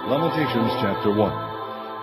Lamentations chapter 1.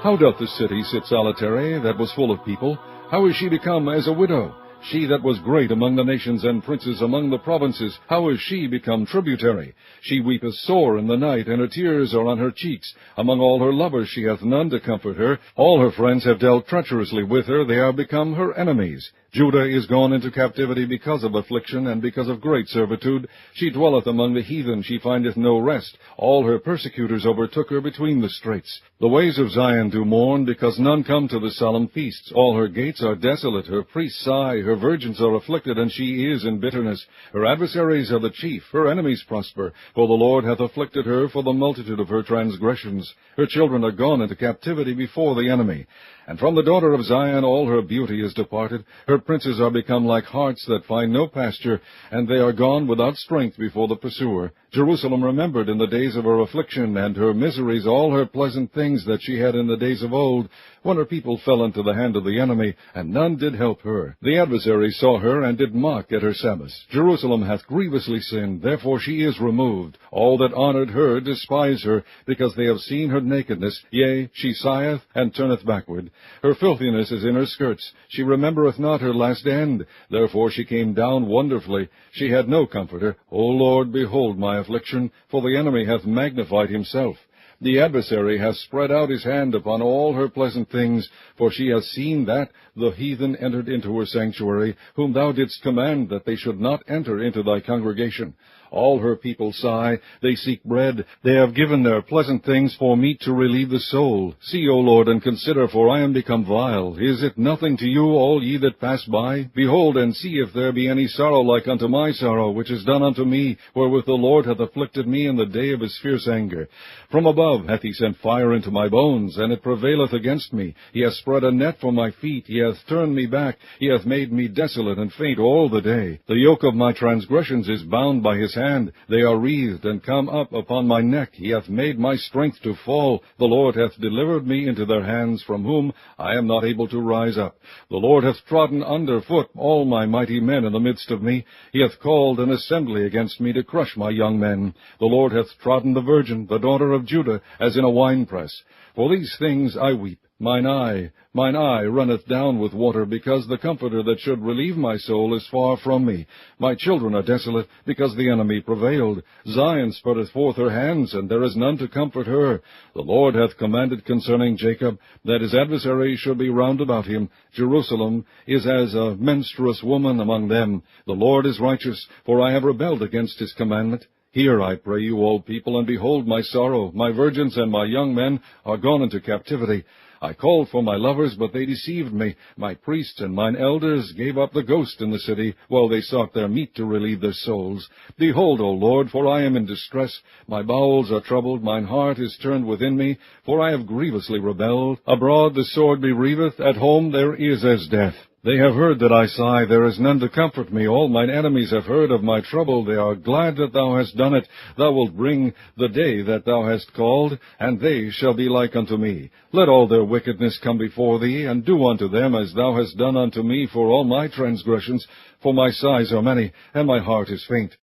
How doth the city sit solitary, that was full of people? How is she become as a widow? She that was great among the nations and princes among the provinces, how is she become tributary? She weepeth sore in the night, and her tears are on her cheeks. Among all her lovers she hath none to comfort her. All her friends have dealt treacherously with her, they are become her enemies. Judah is gone into captivity because of affliction, and because of great servitude. She dwelleth among the heathen, she findeth no rest. All her persecutors overtook her between the straits. The ways of Zion do mourn, because none come to the solemn feasts. All her gates are desolate, her priests sigh, her virgins are afflicted, and she is in bitterness. Her adversaries are the chief, her enemies prosper, for the Lord hath afflicted her for the multitude of her transgressions. Her children are gone into captivity before the enemy. And from the daughter of Zion all her beauty is departed. Her princes are become like harts that find no pasture, and they are gone without strength before the pursuer. Jerusalem remembered in the days of her affliction, and her miseries all her pleasant things that she had in the days of old, when her people fell into the hand of the enemy, and none did help her. The adversary saw her, and did mock at her Sabbaths. Jerusalem hath grievously sinned, therefore she is removed. All that honored her despise her, because they have seen her nakedness. Yea, she sigheth, and turneth backward. Her filthiness is in her skirts. She remembereth not her last end. Therefore she came down wonderfully. She had no comforter. O Lord, behold my affliction, for the enemy hath magnified himself. The adversary hath spread out his hand upon all her pleasant things, for she hath seen that the heathen entered into her sanctuary, whom thou didst command that they should not enter into thy congregation. All her people sigh, they seek bread. They have given their pleasant things for meat to relieve the soul. See, O Lord, and consider, for I am become vile. Is it nothing to you, all ye that pass by? Behold, and see if there be any sorrow like unto my sorrow, which is done unto me, wherewith the Lord hath afflicted me in the day of his fierce anger. From above hath he sent fire into my bones, and it prevaileth against me. He hath spread a net for my feet, he hath turned me back, he hath made me desolate and faint all the day. The yoke of my transgressions is bound by his hand. They are wreathed and come up upon my neck. He hath made my strength to fall. The Lord hath delivered me into their hands, from whom I am not able to rise up. The Lord hath trodden under foot all my mighty men in the midst of me. He hath called an assembly against me to crush my young men. The Lord hath trodden the virgin, the daughter of Judah, as in a winepress. For these things I weep. Mine eye runneth down with water, because the Comforter that should relieve my soul is far from me. My children are desolate, because the enemy prevailed. Zion spreadeth forth her hands, and there is none to comfort her. The Lord hath commanded concerning Jacob, that his adversaries should be round about him. Jerusalem is as a menstruous woman among them. The Lord is righteous, for I have rebelled against his commandment. Hear, I pray you, all people, and behold my sorrow. My virgins and my young men are gone into captivity. I called for my lovers, but they deceived me. My priests and mine elders gave up the ghost in the city, while they sought their meat to relieve their souls. Behold, O Lord, for I am in distress. My bowels are troubled, mine heart is turned within me, for I have grievously rebelled. Abroad the sword bereaveth, at home there is as death. They have heard that I sigh, there is none to comfort me. All mine enemies have heard of my trouble. They are glad that thou hast done it. Thou wilt bring the day that thou hast called, and they shall be like unto me. Let all their wickedness come before thee, and do unto them as thou hast done unto me for all my transgressions. For my sighs are many, and my heart is faint.